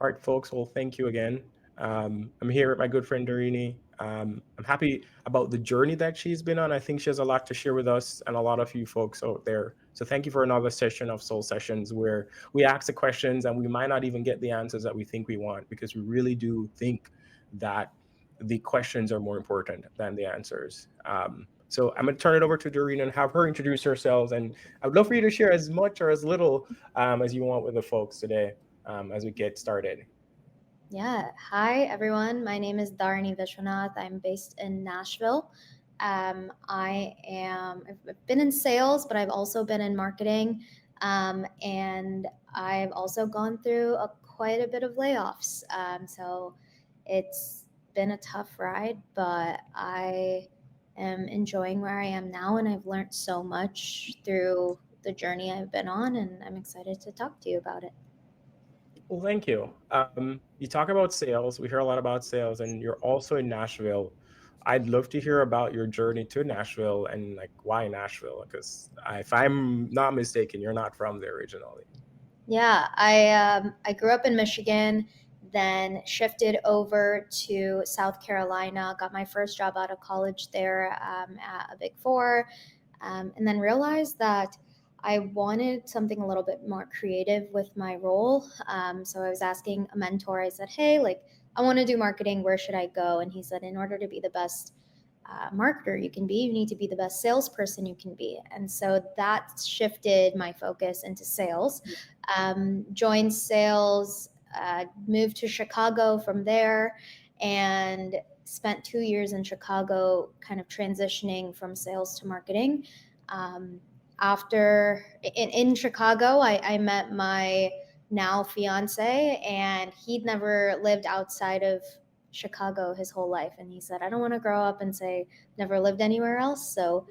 All right, folks. Well, thank you again. I'm here with my good friend Dharini. I'm happy about the journey that she's been on. I think she has a lot to share with us and a lot of you folks out there. So thank you for another session of Soul Sessions where we ask the questions and we might not even get the answers that we think we want because we really do think that the questions are more important than the answers. So I'm going to turn it over to Doreen and have her introduce herself. And I would love for you to share as much or as little as you want with the folks today as we get started. Yeah. Hi, everyone. My name is Dharini Vishwanath. I'm based in Nashville. I've been in sales, but I've also been in marketing. And I've also gone through quite a bit of layoffs. So it's been a tough ride, but I am enjoying where I am now. And I've learned so much through the journey I've been on. And I'm excited to talk to you about it. Well, thank you. You talk about sales. We hear a lot about sales, and you're also in Nashville. I'd love to hear about your journey to Nashville and like why Nashville, because if I'm not mistaken, you're not from there originally. Yeah, I grew up in Michigan, then shifted over to South Carolina, got my first job out of college there at a Big Four, and then realized that I wanted something a little bit more creative with my role. So I was asking a mentor. I said, "Hey, like I want to do marketing. Where should I go?" And he said, "In order to be the best." Marketer you can be, you need to be the best salesperson you can be. And so that shifted my focus into sales. Joined sales, moved to Chicago from there, and spent 2 years in Chicago kind of transitioning from sales to marketing. Um, in Chicago, I met my now fiance, and he'd never lived outside of Chicago his whole life. And he said, I don't want to grow up and say never lived anywhere else. So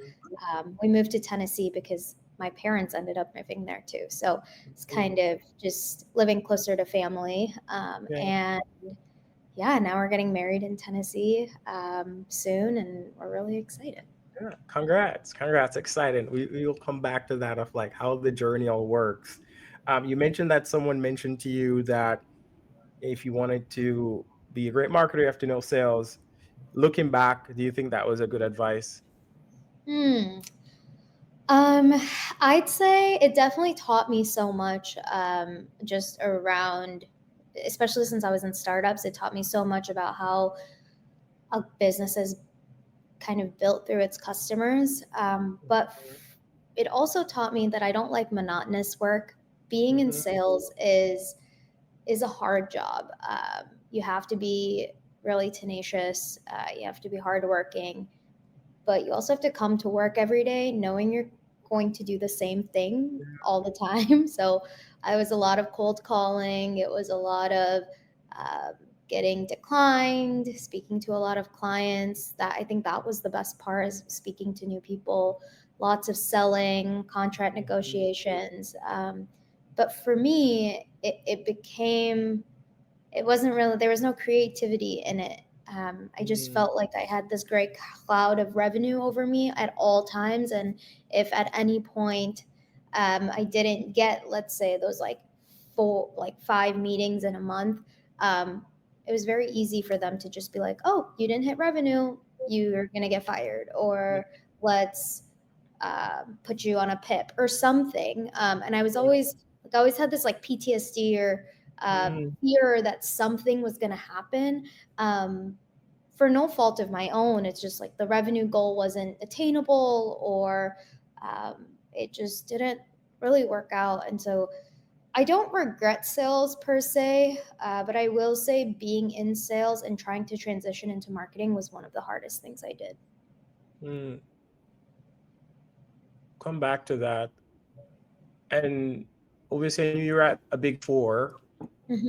we moved to Tennessee because my parents ended up moving there too. So it's kind Mm, of just living closer to family. yeah, And yeah, now we're getting married in Tennessee soon, and we're really excited. yeah. Congrats, congrats! Exciting. We will come back to that of like how the journey all works. You mentioned that someone mentioned to you that if you wanted to be a great marketer, you have to know sales. Looking back, do you think that was a good advice? Hmm. Um, I'd say it definitely taught me so much just around, especially since I was in startups, it taught me so much about how a business is kind of built through its customers. It also taught me that I don't like monotonous work. Being in Mm-hmm. sales is a hard job. You have to be really tenacious. You have to be hardworking, but you also have to come to work every day knowing you're going to do the same thing all the time. So I was a lot of cold calling. It was a lot of um, getting declined, speaking to a lot of clients. That I think that was the best part is speaking to new people. Lots of selling, contract negotiations. But for me, it became it wasn't really there was no creativity in it. I just Mm-hmm. felt like I had this great cloud of revenue over me at all times, and if at any point I didn't get, let's say, those like 5 meetings in a month, um, it was very easy for them to just be like, "Oh, you didn't hit revenue, you're gonna get fired," or "Let's put you on a pip" or something. And I always had this like PTSD or fear that something was going to happen um, for no fault of my own. It's just like the revenue goal wasn't attainable, or it just didn't really work out. And so I don't regret sales per se, but I will say being in sales and trying to transition into marketing was one of the hardest things I did. Mm, come back to that. And obviously, I knew you're at a big four.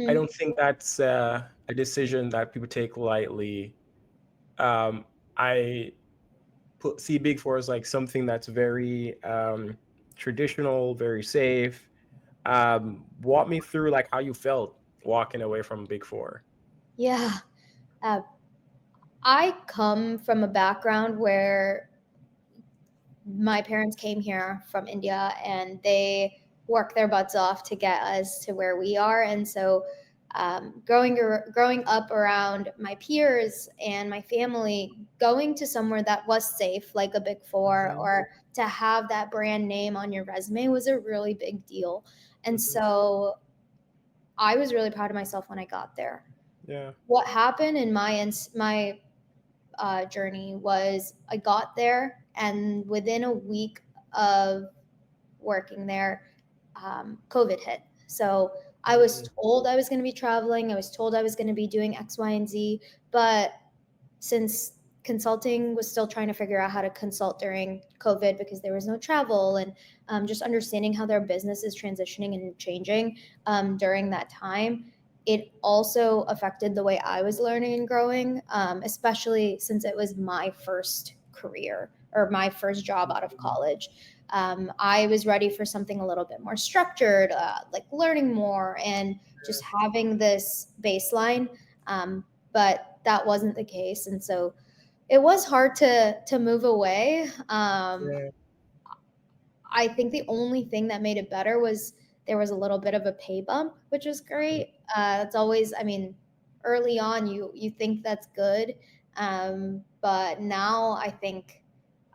I Hmm. don't think that's a decision that people take lightly. I see big four as like something that's very traditional, very safe. Walk me through like how you felt walking away from big four. Yeah. Uh, I come from a background where my parents came here from India and they worked their butts off to get us to where we are. And so growing up around my peers and my family, going to somewhere that was safe, like a Big Four, Mhm, or to have that brand name on your resume was a really big deal. And mhm. so I was really proud of myself when I got there. Yeah. What happened in my journey was I got there, and within a week of working there, COVID hit. So I was Mhm. told I was going to be traveling. I was told I was going to be doing X, Y, and Z. But since consulting was still trying to figure out how to consult during COVID because there was no travel, and just understanding how their business is transitioning and changing during that time, it also affected the way I was learning and growing, especially since it was my first career or my first job out of college. I was ready for something a little bit more structured, like learning more and just having this baseline. But that wasn't the case, and so it was hard to move away. Yeah. I think the only thing that made it better was there was a little bit of a pay bump, which was great. That's always, I mean, early on you think that's good, but now I think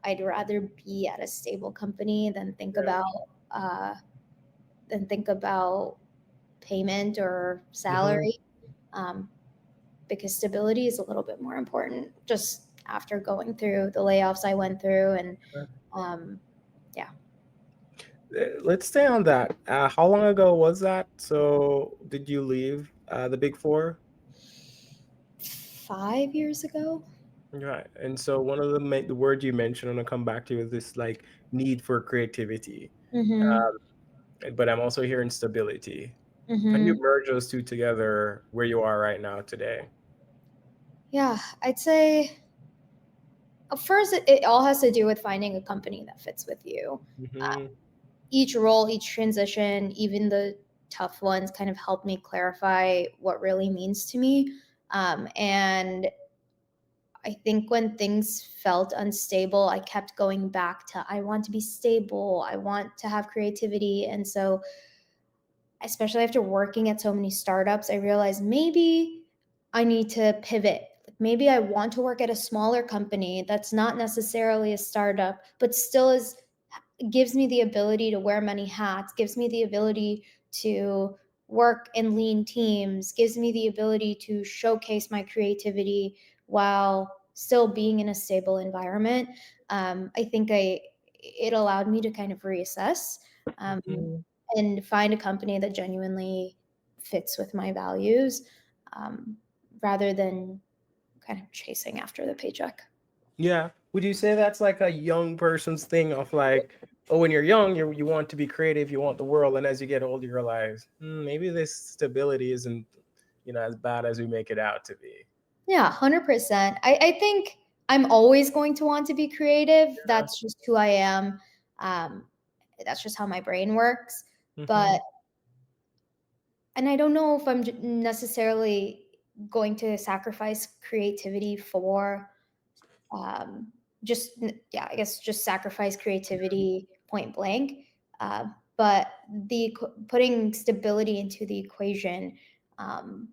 I'd rather be at a stable company Yeah. uh, than think about payment or Mhm. salary, um, because stability is a little bit more important. Just after going through the layoffs I went through, and um, yeah, Let's stay on that. How long ago was that? So, did you leave the Big Four? 5 years ago. Right. And so, one of the words you mentioned, I'm gonna come back to, is this like need for creativity. Mm-hmm. But I'm also hearing stability. Can you Mm-hmm. merge those two together where you are right now today? Yeah, I'd say first it all has to do with finding a company that fits with you. Hmm. Each role, each transition, even the tough ones, kind of helped me clarify what really means to me. And I think when things felt unstable, I kept going back to I want to be stable, I want to have creativity. And so, especially after working at so many startups, I realized maybe I need to pivot. Maybe I want to work at a smaller company that's not necessarily a startup, but still is gives me the ability to wear many hats, gives me the ability to work in lean teams, gives me the ability to showcase my creativity while still being in a stable environment. I think it allowed me to kind of reassess, um, Hmm. and find a company that genuinely fits with my values, um, rather than kind of chasing after the paycheck. Yeah. Would you say that's like a young person's thing of like, oh, when you're young, you want to be creative, you want the world, and as you get older, you realize maybe this stability isn't, as bad as we make it out to be. Yeah, 100%. I think I'm always going to want to be creative. That's just who I am. Um, that's just how my brain works. Hmm. But, and I don't know if I'm necessarily going to sacrifice creativity for, um, yeah, I guess just sacrifice creativity point blank. Uh, but putting stability into the equation, um,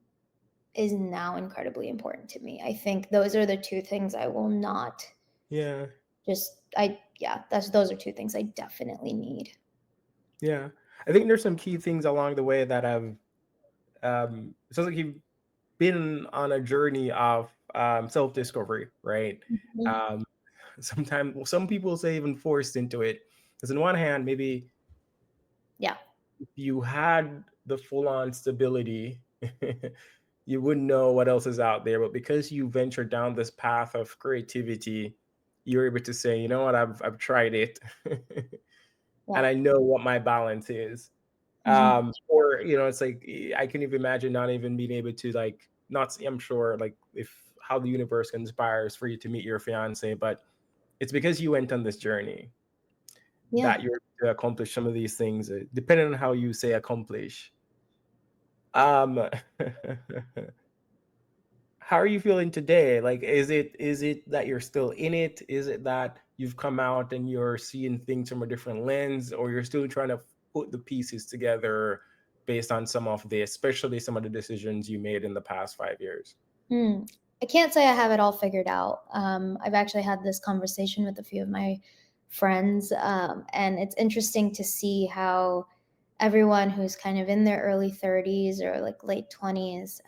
is now incredibly important to me. I think those are the two things I will not Yeah. just I yeah, that's those are two things I definitely need. Yeah. I think there's some key things along the way that have it sounds like you've been on a journey of self-discovery, right? Mhm. Um, sometimes some people say even forced into it. Because on one hand, maybe Yeah. if you had the full-on stability, you wouldn't know what else is out there. But because you ventured down this path of creativity, you're able to say, you know what, I've tried it, and Yeah. I know what my balance is. Mhm. Or it's like I can even imagine not even being able to like not. I'm sure like if how the universe conspires for you to meet your fiance, but it's because you went on this journey Yeah. that you're able to accomplish some of these things, depending on how you say accomplish. Um, how are you feeling today? Like, is it that you're still in it? Is it that you've come out and you're seeing things from a different lens, or you're still trying to put the pieces together based on some of the, especially some of the decisions you made in the past 5 years? Hmm. I can't say I have it all figured out. I've actually had this conversation with a few of my friends, and it's interesting to see how everyone who's kind of in their early 30s or like late 20s,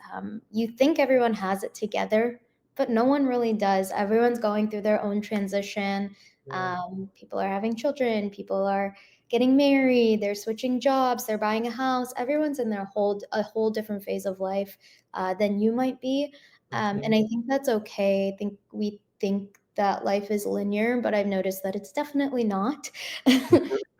you think everyone has it together, but no one really does. Everyone's going through their own transition. Yeah. People are having children, people are getting married, they're switching jobs, they're buying a house. Everyone's in their whole different phase of life than you might be. And Mhm. I think that's okay. I think we think that life is linear, but I've noticed that it's definitely not.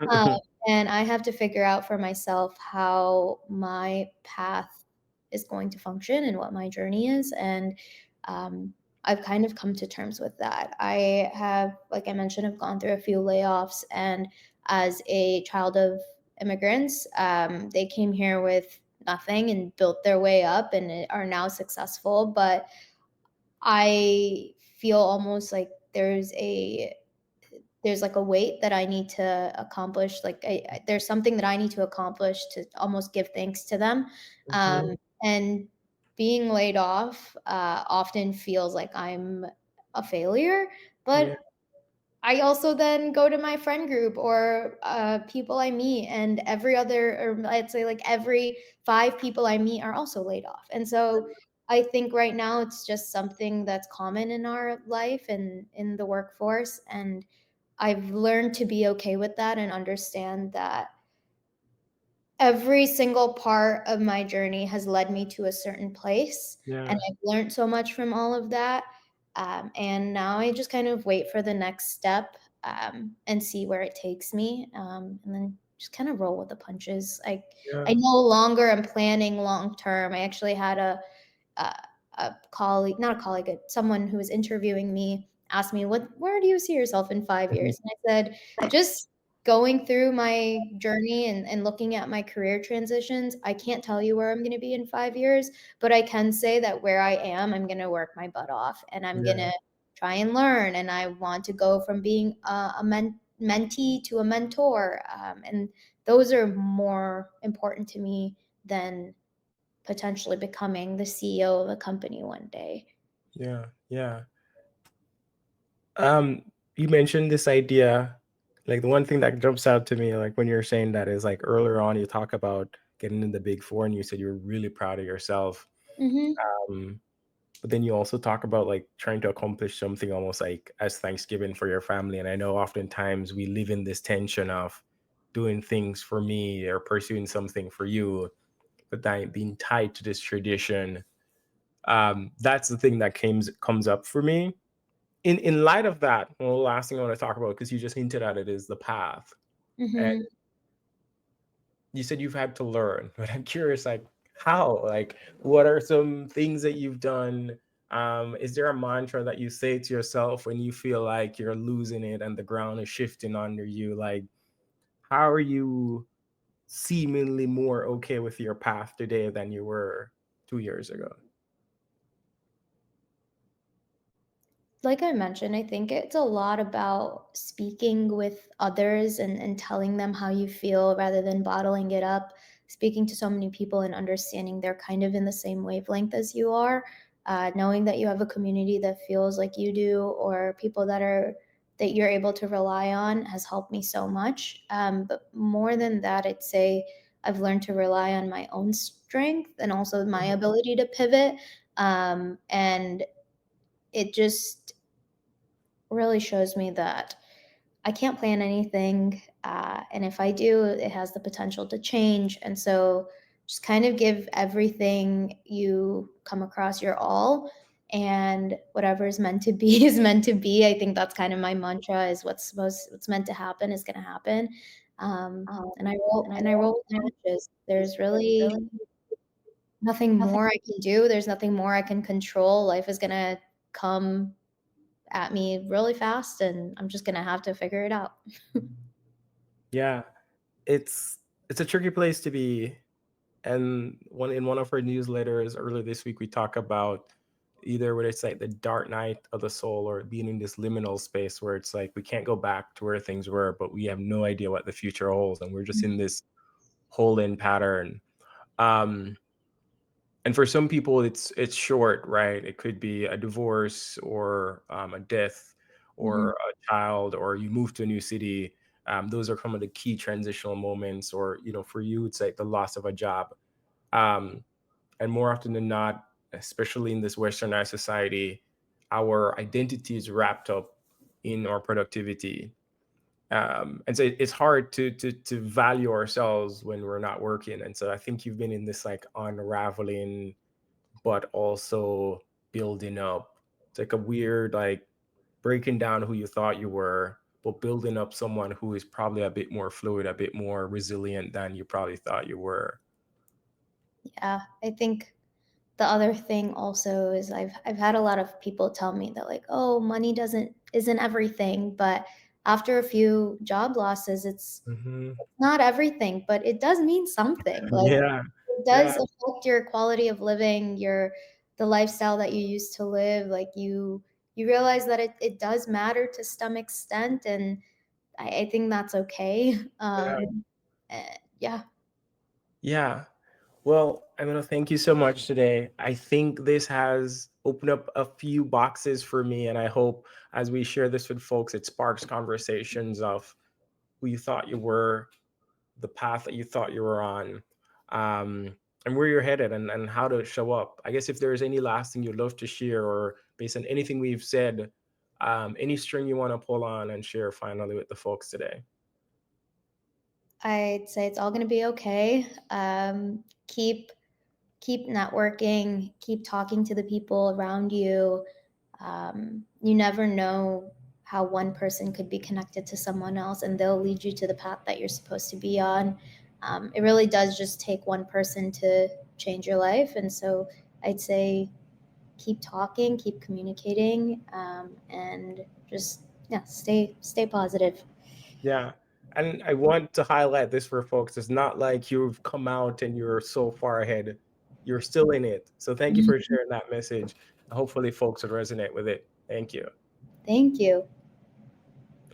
Um, and I have to figure out for myself how my path is going to function and what my journey is. And um, I've kind of come to terms with that. I have, like I mentioned, I've gone through a few layoffs. And as a child of immigrants, they came here with nothing and built their way up and are now successful. But I feel almost like there's like a weight that I need to accomplish. Like there's something that I need to accomplish to almost give thanks to them. Mhm. And being laid off often feels like I'm a failure, Yeah. but I also then go to my friend group or people I meet, and every other, or I'd say like every five people I meet are also laid off. And so I think right now it's just something that's common in our life and in the workforce. And I've learned to be okay with that and understand that every single part of my journey has led me to a certain place, and Yeah. I've learned so much from all of that. And now I just kind of wait for the next step, and see where it takes me, and then just kind of roll with the punches. I Yeah. no longer am planning long term. I actually had uh, a colleague, not a colleague, someone who was interviewing me asked me, where do you see yourself in 5 years? And I said, just going through my journey and looking at my career transitions, I can't tell you where I'm going to be in 5 years, but I can say that where I am, I'm going to work my butt off and I'm going Yeah. to try and learn. And I want to go from being mentee to a mentor. And those are more important to me than potentially becoming the CEO of a company one day. Yeah. Yeah. You mentioned this idea, like the one thing that jumps out to me, like when you're saying that is like earlier on, you talk about getting in the big four and you said you were really proud of yourself. Mhm. Um, but then you also talk about like trying to accomplish something almost like as Thanksgiving for your family. And I know oftentimes we live in this tension of doing things for me or pursuing something for you, but then being tied to this tradition. That's the thing that comes up for me. In light of that, well, the last thing I want to talk about, because you just hinted at it, is the path. And Mhm. you said you've had to learn, but I'm curious, like how? Like, what are some things that you've done? Is there a mantra that you say to yourself when you feel like you're losing it and the ground is shifting under you? Like, how are you seemingly more okay with your path today than you were 2 years ago? Like I mentioned, I think it's a lot about speaking with others and telling them how you feel rather than bottling it up. Speaking to so many people and understanding they're kind of in the same wavelength as you are. Knowing that you have a community that feels like you do, or people that you're able to rely on, has helped me so much. But more than that, I'd say I've learned to rely on my own strength and also my ability to pivot. And it just really shows me that I can't plan anything. And if I do, it has the potential to change. And so just kind of give everything you come across your all. And whatever is meant to be is meant to be. I think that's kind of my mantra is what's meant to happen is going to happen. And I roll with the punches. There's really nothing more I can do. There's nothing more I can control. Life is going to come at me really fast and I'm just gonna have to figure it out. Yeah, it's it's a tricky place to be. And one of our newsletters earlier this week, we talk about either whether it's like the dark night of the soul or being in this liminal space where it's like we can't go back to where things were, but we have no idea what the future holds, and we're just in this hold in pattern. Um, and for some people, it's short, right? It could be a divorce or a death or Mhm. a child, or you move to a new city. Those are some of the key transitional moments, or for you, it's like the loss of a job. Um, and more often than not, especially in this westernized society, our identity is wrapped up in our productivity. And so it's hard to value ourselves when we're not working. And so I think you've been in this like unraveling but also building up. It's like a weird, like, breaking down who you thought you were, but building up someone who is probably a bit more fluid, a bit more resilient than you probably thought you were. Yeah, I think the other thing also is I've had a lot of people tell me that like, "Oh, money doesn't isn't everything," but after a few job losses, Hmm. it's not everything, but it does mean something. Like, Yeah. it Yeah. does affect your quality of living, your the lifestyle that you used to live. Like, you realize that it does matter to some extent, and I think that's okay. Yeah. Yeah. Yeah. Well, I'm gonna thank you so much today. I think this has opened up a few boxes for me, and I hope as we share this with folks, it sparks conversations of who you thought you were, the path that you thought you were on, and where you're headed, and how to show up. I guess if there's any last thing you'd love to share, or based on anything we've said, any string you want to pull on and share finally with the folks today. I'd say it's all gonna be okay. Keep networking, keep talking to the people around you. You never know how one person could be connected to someone else, and they'll lead you to the path that you're supposed to be on. It really does just take one person to change your life, and so I'd say keep talking, keep communicating, and just yeah, stay positive. Yeah. And I want to highlight this for folks. It's not like you've come out and you're so far ahead. You're still in it. So thank you for sharing that message. Hopefully folks will resonate with it. Thank you. Thank you.